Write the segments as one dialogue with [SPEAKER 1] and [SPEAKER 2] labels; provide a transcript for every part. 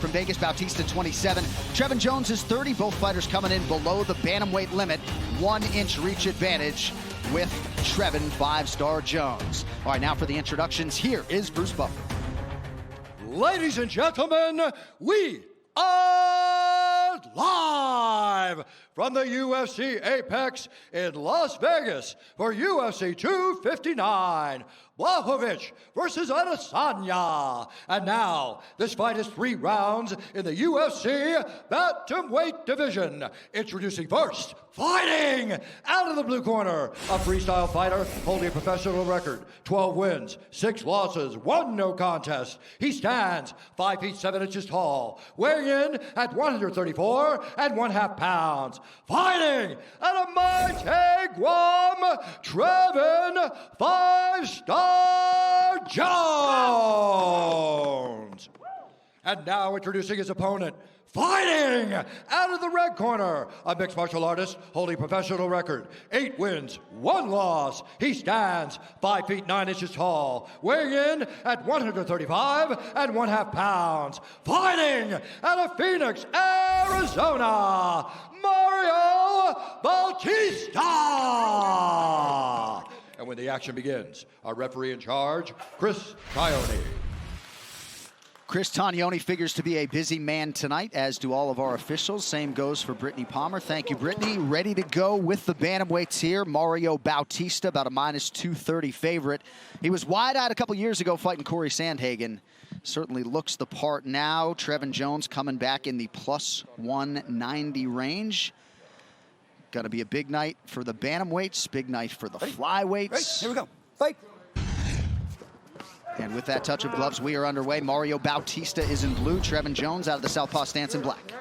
[SPEAKER 1] From Vegas, Bautista 27. Trevin Jones is 30. Both fighters coming in below the bantamweight limit. 1-inch reach advantage with Trevin 5-star Jones. All right, now for the introductions, here is Bruce Buffer.
[SPEAKER 2] Ladies and gentlemen, we are live from the UFC Apex in Las Vegas for UFC 259. Blachowicz versus Adesanya. And now, this fight is 3 rounds in the UFC Bantamweight division. Introducing first, fighting out of the blue corner, a freestyle fighter holding a professional record, 12 wins, 6 losses, 1 no contest. He stands 5 feet 7 inches tall, weighing in at 134 1/2 pounds. Fighting out of mighty Guam, Trevin 5-star Jones. And now introducing his opponent, fighting out of the red corner, a mixed martial artist holding professional record, 8 wins, 1 loss. He stands 5 feet 9 inches tall, weighing in at 135 1/2 pounds. Fighting out of Phoenix, Arizona, Mario Bautista. And when the action begins, our referee in charge, Chris Tione.
[SPEAKER 1] Chris Tione figures to be a busy man tonight, as do all of our officials. Same goes for Brittany Palmer. Thank you, Brittany. Ready to go with the bantamweights here. Mario Bautista, about a -230 favorite. He was wide-eyed a couple years ago fighting Corey Sandhagen. Certainly looks the part now. Trevin Jones coming back in the +190 range. Got to be a big night for the bantamweights, big night for the flyweights.
[SPEAKER 2] Right, here we go. Fight.
[SPEAKER 1] And with that touch of gloves, we are underway. Mario Bautista is in blue. Trevin Jones out of the southpaw stance in black.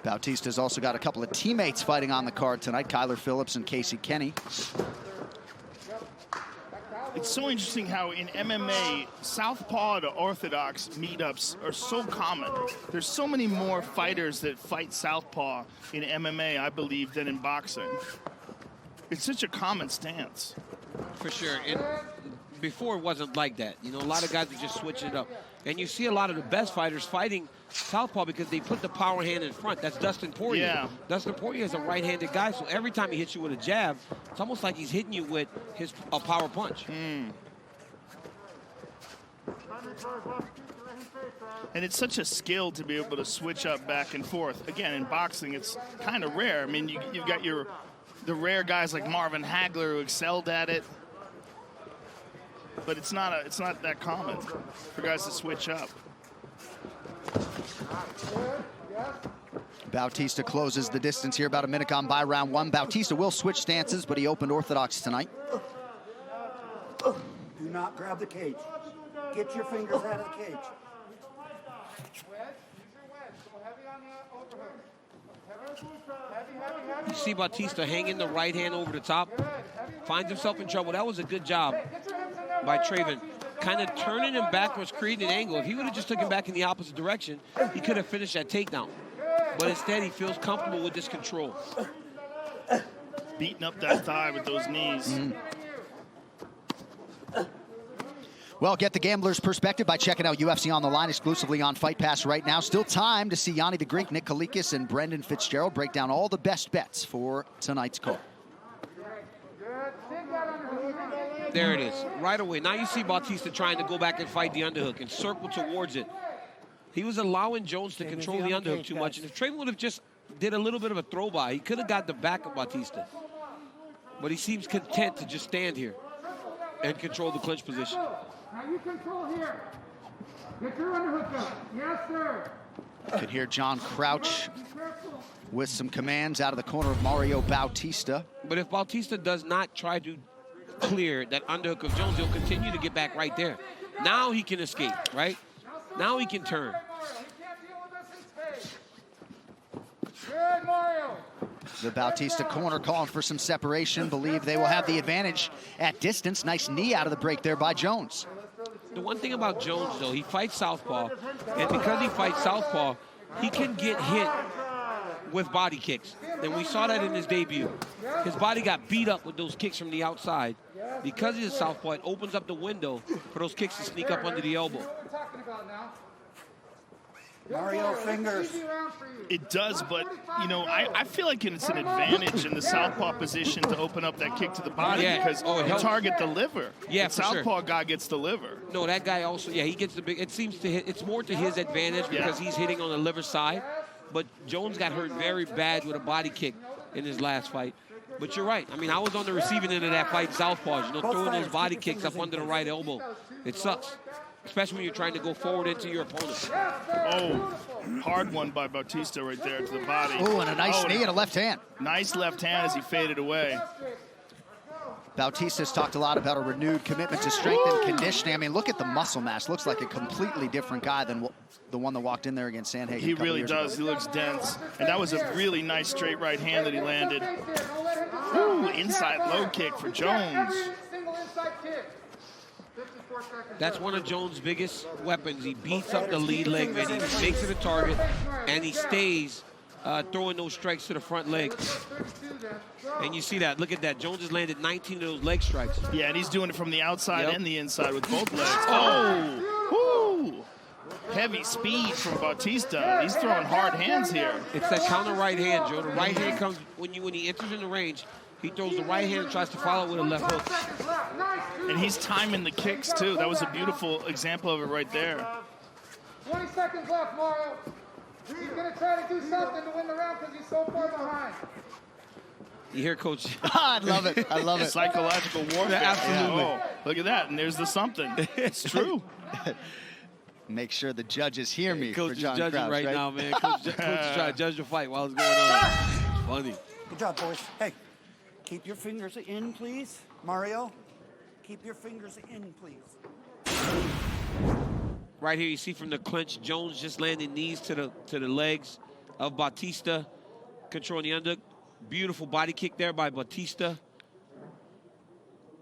[SPEAKER 1] Bautista's also got a couple of teammates fighting on the card tonight, Kyler Phillips and Casey Kenny.
[SPEAKER 3] It's so interesting how in MMA, southpaw to orthodox meetups are so common. There's so many more fighters that fight southpaw in MMA, I believe, than in boxing. It's such a common stance.
[SPEAKER 4] For sure. And before it wasn't like that. You know, a lot of guys would just switch it up. And you see a lot of the best fighters fighting southpaw because they put the power hand in front. That's Dustin Poirier.
[SPEAKER 3] Yeah.
[SPEAKER 4] Dustin Poirier is a right-handed guy, so every time he hits you with a jab, it's almost like he's hitting you with a power punch.
[SPEAKER 3] And it's such a skill to be able to switch up back and forth. Again, in boxing, it's kind of rare. I mean, you've got the rare guys like Marvin Hagler who excelled at it. But it's not that common for guys to switch up.
[SPEAKER 1] Bautista closes the distance here, about a minute gone by round 1. Bautista will switch stances, but he opened orthodox tonight.
[SPEAKER 5] Do not grab the cage. Get your fingers out of the cage.
[SPEAKER 4] You see Bautista hanging the right hand over the top, finds himself in trouble. That was a good job by Trevin, kind of turning him backwards, creating an angle. If he would have just took him back in the opposite direction, he could have finished that takedown. But instead, he feels comfortable with this control.
[SPEAKER 3] Beating up that thigh with those knees.
[SPEAKER 1] Well, get the gambler's perspective by checking out UFC on the Line exclusively on Fight Pass right now. Still time to see Yanni the Greek, Nick Kalikas, and Brendan Fitzgerald break down all the best bets for tonight's card.
[SPEAKER 4] There it is, right away. Now you see Bautista trying to go back and fight the underhook and circle towards it. He was allowing Jones to control the underhook too much. And if Trevin would have just did a little bit of a throw by, he could have got the back of Bautista. But he seems content to just stand here and control the clinch position.
[SPEAKER 6] Now you control here. Get your underhook up. Yes, sir.
[SPEAKER 1] You can hear John Crouch with some commands out of the corner of Mario Bautista.
[SPEAKER 4] But if Bautista does not try to clear that underhook of Jones, he'll continue to get back right there. Now he can escape, right? Now he can turn.
[SPEAKER 6] Good, Mario.
[SPEAKER 1] The Bautista corner calling for some separation. Believe they will have the advantage at distance. Nice knee out of the break there by Jones.
[SPEAKER 4] The one thing about Jones, though, he fights southpaw, and because he fights southpaw, he can get hit with body kicks. And we saw that in his debut. His body got beat up with those kicks from the outside. Because he's a southpaw, it opens up the window for those kicks to sneak up under the elbow.
[SPEAKER 5] Mario, fingers.
[SPEAKER 3] It does, but, you know, I feel like it's an advantage in the southpaw position to open up that kick to the body because you target the liver.
[SPEAKER 4] Yeah,
[SPEAKER 3] the southpaw guy gets the liver.
[SPEAKER 4] No, that guy also, he gets the big, it seems to hit, it's more to his advantage because he's hitting on the liver side. But Jones got hurt very bad with a body kick in his last fight. But you're right. I mean, I was on the receiving end of that fight, southpaws, you know, throwing those body kicks up under the right elbow. It sucks, especially when you're trying to go forward into your opponent.
[SPEAKER 3] Oh, hard one by Bautista right there to the body.
[SPEAKER 1] Oh, and a nice knee and a left hand.
[SPEAKER 3] Nice left hand as he faded away.
[SPEAKER 1] Bautista's talked a lot about a renewed commitment to strength and conditioning. I mean, look at the muscle mass. Looks like a completely different guy than the one that walked in there against Sandhagen.
[SPEAKER 3] He really does. He looks dense. And that was a really nice straight right hand that he landed. Ooh, inside low kick for Jones.
[SPEAKER 4] That's one of Jones' biggest weapons. He beats up the lead leg, man. He makes it a target, and he stays throwing those strikes to the front leg. And you see that. Look at that. Jones has landed 19 of those leg strikes.
[SPEAKER 3] Yeah, and he's doing it from the outside and the inside with both legs. Oh! Woo! Heavy speed from Bautista. He's throwing hard hands here.
[SPEAKER 4] It's that counter right hand, Joe. The right hand comes when he enters in the range. He throws the right hand and tries to follow with a left hook.
[SPEAKER 3] And he's timing the kicks, too. That was a beautiful example of it right there.
[SPEAKER 6] 20 seconds left, Mario. He's going to try to do something to win the round because he's so far behind.
[SPEAKER 4] You hear, Coach?
[SPEAKER 1] I love it. I love it.
[SPEAKER 3] Psychological warfare.
[SPEAKER 4] Absolutely.
[SPEAKER 3] Oh, look at that. And there's the something. It's true.
[SPEAKER 1] Make sure the judges hear me.
[SPEAKER 4] Coach
[SPEAKER 1] for
[SPEAKER 4] is
[SPEAKER 1] John
[SPEAKER 4] judging
[SPEAKER 1] Krause,
[SPEAKER 4] right now, man. Coach is trying to judge the fight while it's going on. It's funny.
[SPEAKER 5] Good job, boys. Hey, keep your fingers in, please. Mario, keep your fingers in, please.
[SPEAKER 4] Right here, you see from the clinch, Jones just landing knees to the legs of Bautista, controlling the underhook. Beautiful body kick there by Bautista.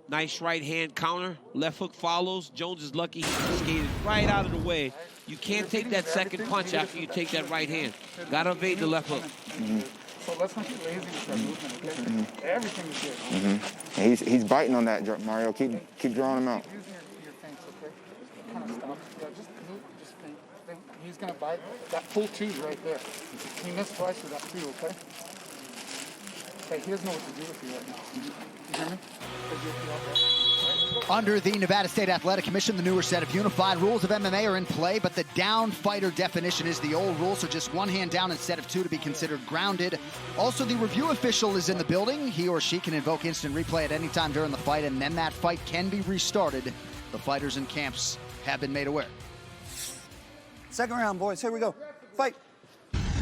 [SPEAKER 4] Nice right hand counter. Left hook follows. Jones is lucky he skated right out of the way. You can't take that second punch after you take that right hand. Got to evade the left hook.
[SPEAKER 6] So let's not get lazy with our movement, okay? Everything is good.
[SPEAKER 7] He's biting on that, Mario. Keep drawing him out.
[SPEAKER 6] Using your feints, okay? Kind of stop. Yeah, just move, just think. He's going to bite. That full two's right there. He missed twice with that two, okay? Okay, he doesn't know what to do with you right now. You hear me?
[SPEAKER 1] Under the Nevada State Athletic Commission, the newer set of unified rules of MMA are in play, but the down fighter definition is the old rule, so just one hand down instead of two to be considered grounded. Also, the review official is in the building. He or she can invoke instant replay at any time during the fight, and then that fight can be restarted. The fighters and camps have been made aware.
[SPEAKER 5] Second round, boys. Here we go. Fight.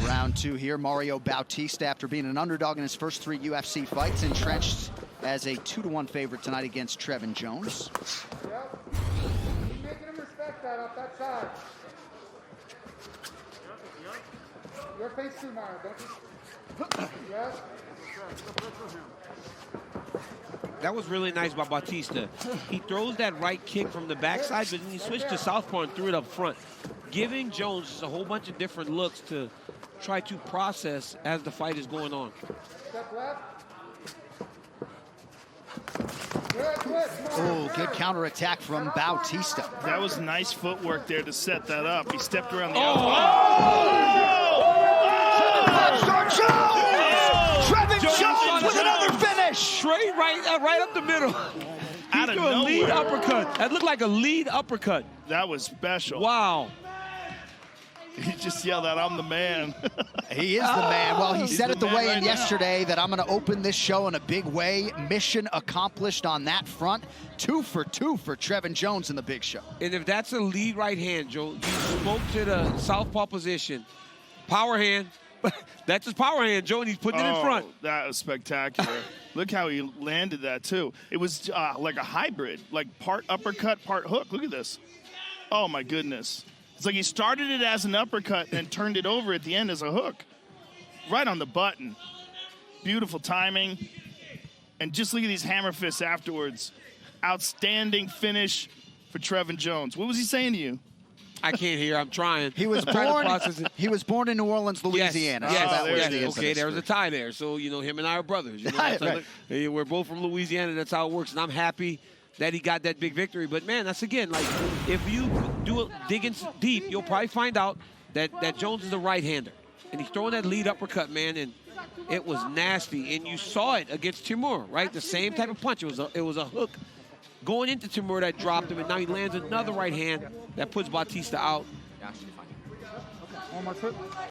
[SPEAKER 1] Round two here, Mario Bautista, after being an underdog in his first 3 UFC fights, entrenched as a 2-1 favorite tonight against Trevin Jones.
[SPEAKER 6] Yep. Keep making him respect that off that side. Your face too, Mario, don't you? Yes.
[SPEAKER 4] That was really nice by Bautista. He throws that right kick from the backside, but then he switched to southpaw and threw it up front, giving Jones just a whole bunch of different looks to try to process as the fight is going on.
[SPEAKER 6] Step left.
[SPEAKER 1] Oh, good counterattack from Bautista.
[SPEAKER 3] That was nice footwork there to set that up. He stepped around the
[SPEAKER 1] Trevin Jones with another finish.
[SPEAKER 4] Straight right up the middle.
[SPEAKER 3] Out of
[SPEAKER 4] He threw a lead
[SPEAKER 3] nowhere.
[SPEAKER 4] uppercut. That looked like a lead uppercut.
[SPEAKER 3] That was special.
[SPEAKER 4] Wow.
[SPEAKER 3] He just yelled out, "I'm the man."
[SPEAKER 1] He is the man. Well, he
[SPEAKER 3] He's
[SPEAKER 1] said
[SPEAKER 3] the
[SPEAKER 1] at the
[SPEAKER 3] man
[SPEAKER 1] weigh-in
[SPEAKER 3] right now.
[SPEAKER 1] yesterday that I'm going to open this show in a big way. Mission accomplished on that front. 2 for 2 for Trevin Jones in the big show.
[SPEAKER 4] And if that's a lead right hand, Joe, you spoke to the southpaw position. Power hand. That's his power hand, Joe, and he's putting it in front.
[SPEAKER 3] That was spectacular. Look how he landed that, too. It was like a hybrid, like part uppercut, part hook. Look at this. Oh, my goodness. It's like he started it as an uppercut and turned it over at the end as a hook. Right on the button. Beautiful timing. And just look at these hammer fists afterwards. Outstanding finish for Trevin Jones. What was he saying to you?
[SPEAKER 4] I can't hear. I'm trying.
[SPEAKER 1] He was
[SPEAKER 4] I'm trying to
[SPEAKER 1] born.
[SPEAKER 4] process it.
[SPEAKER 1] He was born in New Orleans, Louisiana.
[SPEAKER 4] Yes,
[SPEAKER 1] so that was
[SPEAKER 3] there
[SPEAKER 1] the
[SPEAKER 3] it is.
[SPEAKER 4] okay, there
[SPEAKER 1] incident.
[SPEAKER 4] was a tie there. So, you know, him and I are brothers. You know,
[SPEAKER 1] Right,
[SPEAKER 4] so
[SPEAKER 1] right.
[SPEAKER 4] we're both from Louisiana. That's how it works. And I'm happy that he got that big victory. But, man, that's, again, like, if you dig in deep, you'll probably find out that Jones is a right-hander. And he's throwing that lead uppercut, man, and it was nasty. And you saw it against Timur, right? The same type of punch. It was a hook going into Timur that dropped him, and now he lands another right hand that puts Bautista out.
[SPEAKER 6] One more trip.